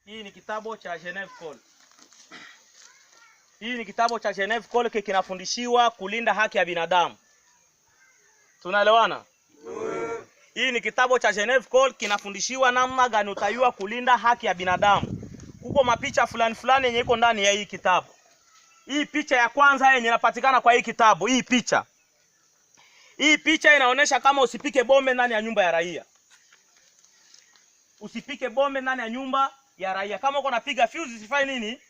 Hii ni kitabu cha Geneva Code. Hii ni kitabu cha Geneva Code kinafundishiwa kulinda haki ya binadamu. Tunaelewana? Hii ni kitabu cha Geneva Code kinafundishiwa namna gani utayua kulinda haki ya binadamu. Kuko mapicha fulani fulani yenye iko ndani ya hii kitabu. Hii picha ya kwanza yenye inapatikana kwa hii kitabu, hii picha. Hii picha inaonyesha kama usipike bombe ndani ya nyumba ya raia. Usipike bombe ndani ya nyumba ya raia. Kama uko napiga fuse isifanye nini?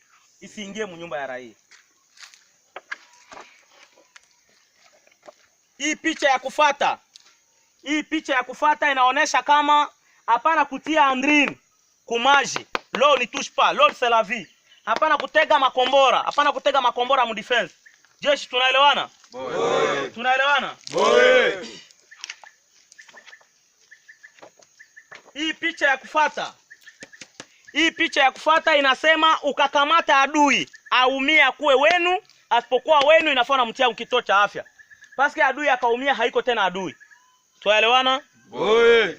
Isiingie mu nyumba ya raia. Hii picha ya kufuata. Hii picha ya kufuata inaonyesha kama hapana kutia andrin kumaji. L'eau ne touche pas, l'eau c'est la vie. Hapana kutega makombora, hapana kutega makombora mu defense. Jeshi tunaelewana? Boy. Tunaelewana? Boy. Hii picha ya kufuata. Hii picha ya kufuata inasema ukakamata adui, aumia kuwe wenu, asipokuwa wenu inafaa mtia kituo cha afya. Paske adui akaumia haiko tena adui. Tunaelewana? Boy.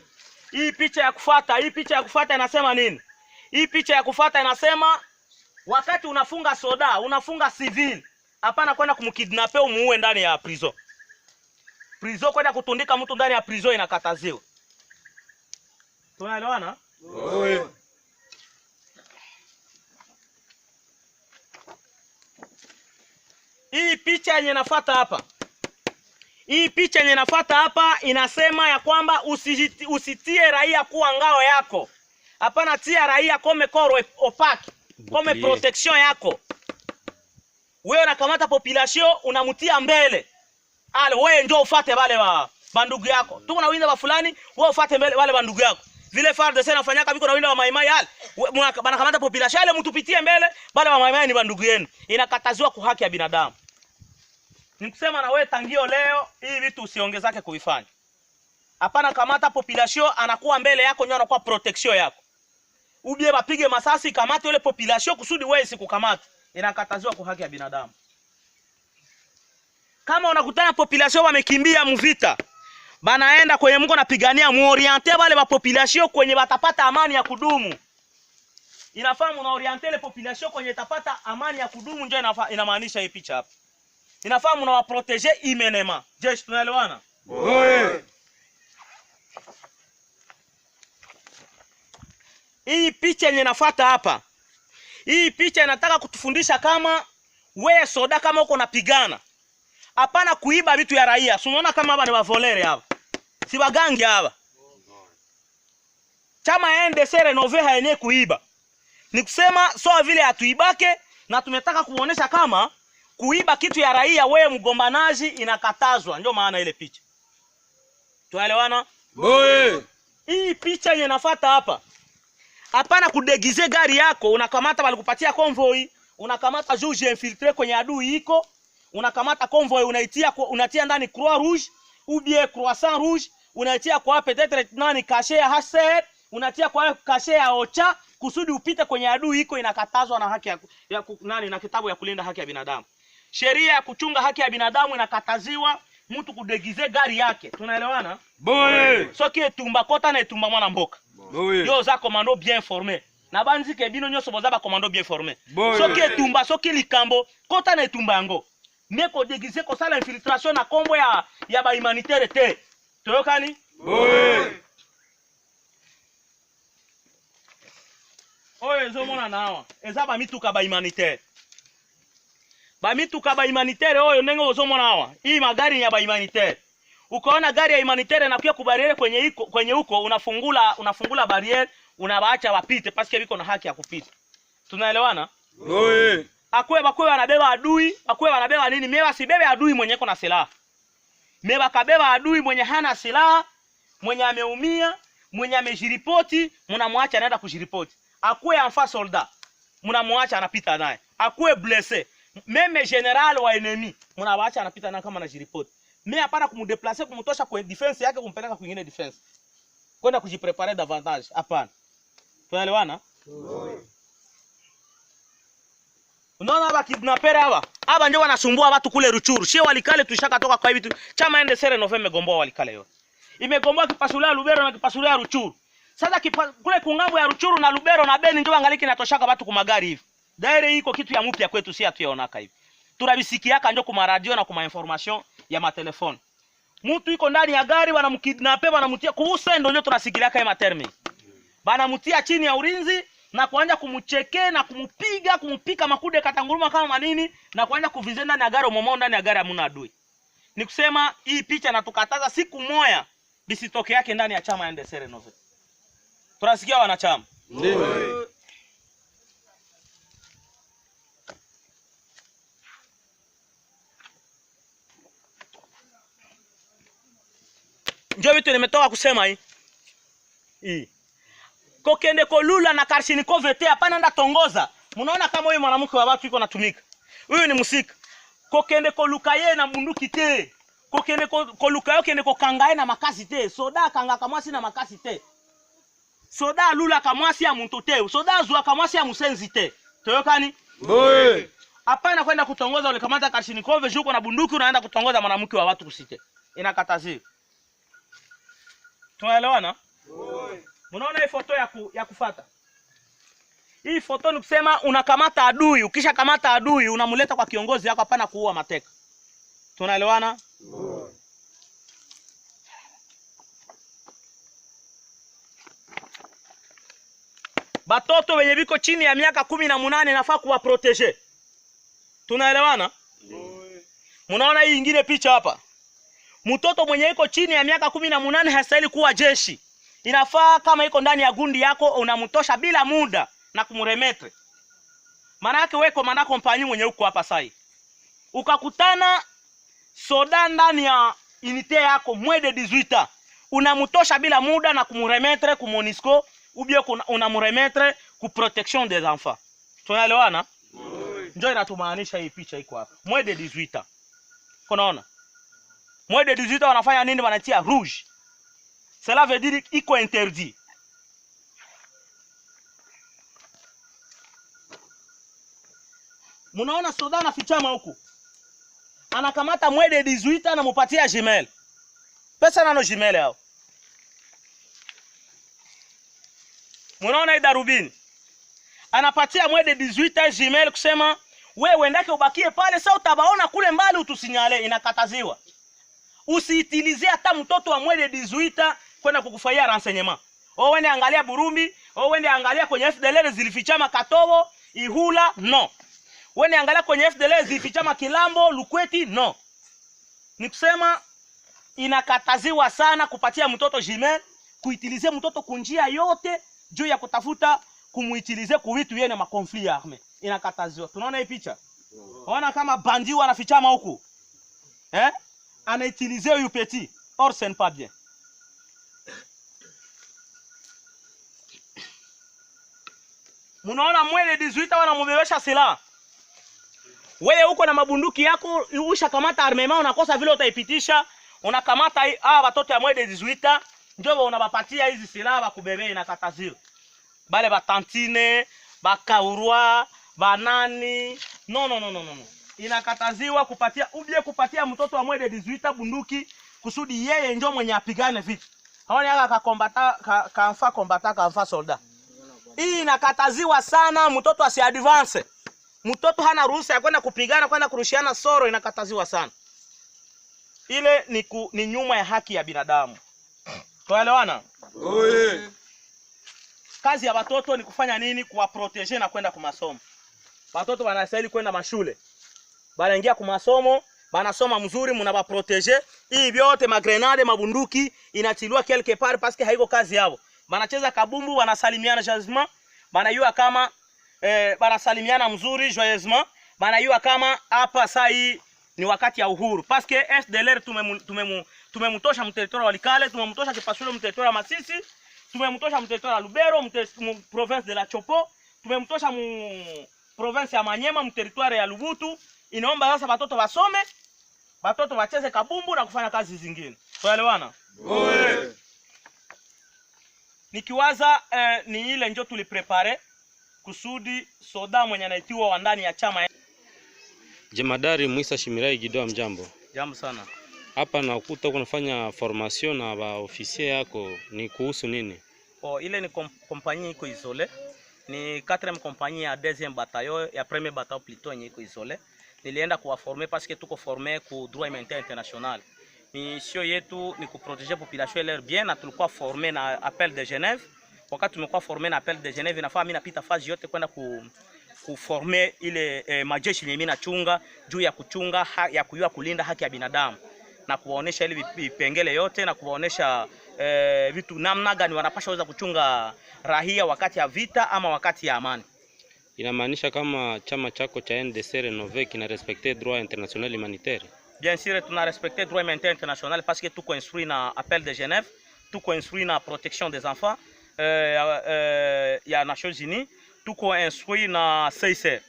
Hii picha ya kufuata, inasema nini? Hii picha ya kufuata inasema wakati unafunga soda, unafunga civil, hapana kwenda kumkidnap umuue ndani ya prison. Prison kwenda kutundika mtu ndani ya prison inakataziwa. Tunaelewana? Boy. Hii picha yenye nafuata hapa. Hii picha yenye nafuata hapa inasema ya kwamba usitie raia kuwa ngao yako. Hapana tia raia kome koro opaki, kome protection yako. Wewe unakamata population unamutia mbele. Ale wewe ndio ufuate wale bandugu yako. Tuko na winda wa fulani, wewe ufuate mbele wale bandugu yako. Vile FARDC nafanyaka biko na winda wa maimai ale. Banakamata population ale mtupitie mbele, wale wa maimai ni bandugu yenu. Inakataziwa kwa haki ya binadamu. Nikusema na wewe tangio leo hii vitu usiongezake kuifanya. Hapana kamata population anakuwa mbele yako nyo anakuwa protection yako. Ubie bapige masasi kamata ile population kusudi wewe sikukamata. Inakataziwa kwa haki ya binadamu. Kama unakutana population wamekimbia mvita, banaenda kwenye mko napigania muoriente wale wa population kwenye watapata amani ya kudumu. Inafahamu na oriente ile population kwenye tapata amani ya kudumu ndio inamaanisha hii picha hapa. Inafahamu na waproteger imenema. Jeshi tunaelewana? Boy. Hii picha yenye nafuata hapa. Hii picha inataka kutufundisha kama wewe soda kama uko napigana. Hapana kuiba vitu ya raia. Unaona kama hapa ni wavolere hapa. Si wagangi hapa. Chama NDC renove haenye kuiba. Ni kusema so vile hatuibake na tumetaka kuonesha kama kuiba kitu ya raia wewe mgombanaji inakatazwa. Ndio maana ile picha. Tuelewana? Boy. Hii picha yenye nafuata hapa. Hapana kudegize gari yako, unakamata walikupatia convoy, unakamata juge infiltré kwenye adui iko, unakamata convoy unatia ndani Croix Rouge ou bien Croissant Rouge, unatia kwa peut-être nani caché ya HCR, unatia kwa caché ya OCHA kusudi upite kwenye adui iko. Inakatazwa na haki ya nani na kitabu ya kulinda haki ya binadamu. Sheria ya kuchunga haki ya binadamu inakataziwa mtu kudegize gari yake. Tunaelewana? Boy. Soki etumba kota na etumba mwana mboka. Boy. Yo za commando bien formé. Na banzi ke bino nyoso boza ba commando bien formé. Boy. Soki etumba soki likambo kota na etumba yango. Meko degize ko sala infiltration na kombo ya ba humanitaire te. Toyokani? Boy. Oyo ezomona nawa. Eza ba mituka ba humanitaire. Ba mituka ba humanitaire oyo ndenge ozomona nawa. Hii magari ya ba humanitaire. Ukaona gari ya humanitaire inakuja kubariere kwenye huko unafungula barriere unabaacha wapite paske biko na haki ya kupita. Tunaelewana? Boy. Akwe wanabeba adui, akwe wanabeba nini? Mewa sibebe adui mwenye iko na silaha. Mewa kabeba adui mwenye hana silaha, mwenye ameumia, mwenye amejiripoti, mnamwacha anaenda kujiripoti. Akwe anfa soldat, mnamwacha anapita naye. Akwe blessé, meme general wa enemy, mnawaacha anapita naye kama anajiripoti. Mais hapana kumdeplacer kumtosha kwa defense yake kumpeleka kwingine defense. Kwenda kujipreparer davantage. Hapana. Tunaelewana? Unaona hapa kidnapper hapa. Hapa ndio wanasumbua watu kule Ruchuru. Shie walikale tushaka toka kwa vitu. Chama ende sere November gomboa walikale yote. Imegomboa kipasulia Lubero na kipasulia Ruchuru. Sasa kule kungambo ya Ruchuru na Lubero na Beni ndio angaliki natoshaka watu ku magari hivi. Daire iko kitu ya mpya kwetu, si atuyaonaka hivi. Turabisikiaka ndio kuma radio na kuma information ya matelefoni. Mtu iko ndani ya gari wanamkidnape, wanamtia kuusendo, ndio tunasikiliaka ya matermi. Banamtia chini ya ulinzi na kuanza kumcheke na kumupiga, kumupika makude katanguruma kama manini na kuanza kuvizenda ndani ya gari, umomo ndani ya gari hamuna adui. Ni kusema hii picha natukataza siku moja bisitoke yake ndani ya chama ya NDC Renove. Tunasikia wanachama. Ndio. Ndio vitu nimetoka kusema hii. Kokende kolula na Kalashnikov ete hapana nda tongoza. Mnaona kama huyu mwanamke wa watu yuko natumika. Huyu ni musika. Kokende koluka ye na bunduki te. Kokende koluka yo kende kokangae na makasi te. Soda kanga kamwasi na makasi te. Soda lula kamwasi ya muntu te. Soda zua kamwasi ya musenzi te. Toyokani? Boe. Hapana kwenda kutongoza ule kamata Kalashnikov juko na bunduki unaenda kutongoza mwanamke wa watu kusite. Inakataziwa. Tunaelewana? Mnaona hii foto ya kufuata? Hii foto ni kusema unakamata adui, ukisha kamata adui unamuleta kwa kiongozi wako, hapana kuua mateka. Tunaelewana? Batoto wenye biko chini ya miaka 18 nafaa kuwa protege. Tunaelewana? Mnaona hii nyingine picha hapa? Mtoto mwenye iko chini ya miaka 18 hastahili kuwa jeshi. Inafaa kama iko ndani ya gundi yako unamtosha bila muda na kumuremetre. Maana yake wewe komanda kompanyi mwenye uko hapa sai. Ukakutana soda ndani ya unité yako mwede 18 unamtosha bila muda na kumuremetre ku MONUSCO ubie unamuremetre ku protection des enfants. Tunaelewana? Ndio inatumaanisha hii picha iko hapa. Mwede 18. Unaona? Mwede 18 wanafanya nini? Wanatia rouge. Cela veut dire iko interdit. Munaona soda na fichama huku. Anakamata mwede 18 na mupatia jimel. Pesa nano jimel yao. Munaona hii darubini. Anapatia mwede 18 jimel kusema wewe ndake ubakie pale, sasa utabaona kule mbali utusinyale. Inakataziwa. Usiitilize hata mtoto wa mwede 18 kwenda kukufanyia renseignement. O wende angalia Burundi, o wende angalia kwenye FDLR zilifichama Katobo, Ihula, no. Wende angalia kwenye FDLR zilifichama Kilambo, Lukweti, no. Ni kusema inakataziwa sana kupatia mtoto jimel, kuitilize mtoto kunjia yote juu ya kutafuta kumuitilize ku vitu yene ma conflit arme. Inakataziwa. Tunaona hii picha? Unaona kama bandi wanafichama huku. Anaitilize huyu petit. Or ce n'est pas bien. Munaona mwele 18 wanamubebesha silaha. Wewe uko na mabunduki yako, ushakamata armement, unakosa vile utaipitisha, unakamata watoto ya mwele 18, ndio unabapatia hizi silaha bakubebe. Inakataziwa. Bale batantine, bakaurwa, banani, no. Inakataziwa kupatia mtoto wa mwele 18 bunduki kusudi yeye ndio mwenye apigane vita. Haoni aka kamfa soldat. Hii inakataziwa sana, mtoto asi advance. Mtoto hana ruhusa ya kwenda kupigana, kwenda kurushiana soro, inakataziwa sana. Ile ni nyuma ya haki ya binadamu. Tuelewana? Kazi ya watoto ni kufanya nini? Kuwaprotege na kwenda kwa masomo. Watoto wanastahili kwenda mashule. Banaingia kwa masomo, banasoma mzuri, mnabaprotege. Hii vyote magrenade, mabunduki inatiliwa quelque part parce que haiko kazi yao. Banacheza kabumbu, wanasalimiana joyeusement, banayua kama banasalimiana mzuri joyeusement, banayua kama hapa sai ni wakati ya uhuru. Parce que FDLR tumemutosha mteritoria wa Likale, tumemutosha Kipasulo mteritoria wa Masisi, tumemutosha mteritoria wa Lubero, province de la Chopo, tumemutosha province ya Manyema, mteritoria ya Lubutu. Inaomba sasa watoto wasome, watoto wacheze kabumbu na kufanya kazi zingine. Tuelewana? Nikiwaza ni ile ndio tuliprepare kusudi soda mwenye anaitiwa wa ndani ya chama. Jemadari Mwisa Shimirai Gidoa, mjambo. Jambo sana. Hapa nakuta kunafanya formation na ba ofisier yako, ni kuhusu nini? Ile ni kompanyie iko isole, ni 4e kompanyie ya 2e bataillon ya 1er bataillon plutôt yenye iko isole. Nilienda kuwaformer parce que tuko former ku droit humanitaire international. Mission yetu ni kuproteger population leur bien, na tulikuwa former na appel de Genève. Wakati tumekuwa former na appel de Genève, inafaa mimi napita fazi yote kwenda kuformer ile majeshi yenye mimi nachunga juu ya kuchunga ya kujua kulinda haki ya binadamu na kuwaonesha ile vipengele yote na kuwaonesha vitu namna gani wanapaswa weza kuchunga raia wakati ya vita ama wakati ya amani. Inamaanisha kama chama chako cha NDC Renové kina respecter droit international humanitaire? Bien sûr, tuna respecter droit humanitaire international parce que tuko instruit na appel de Genève, tuko instruit na protection des enfants ya Nations Unies, tuko instruit na CICR.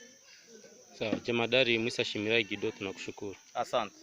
Sawa, Jemadari Mwisa Shimirai Gido, tunakushukuru. Asante.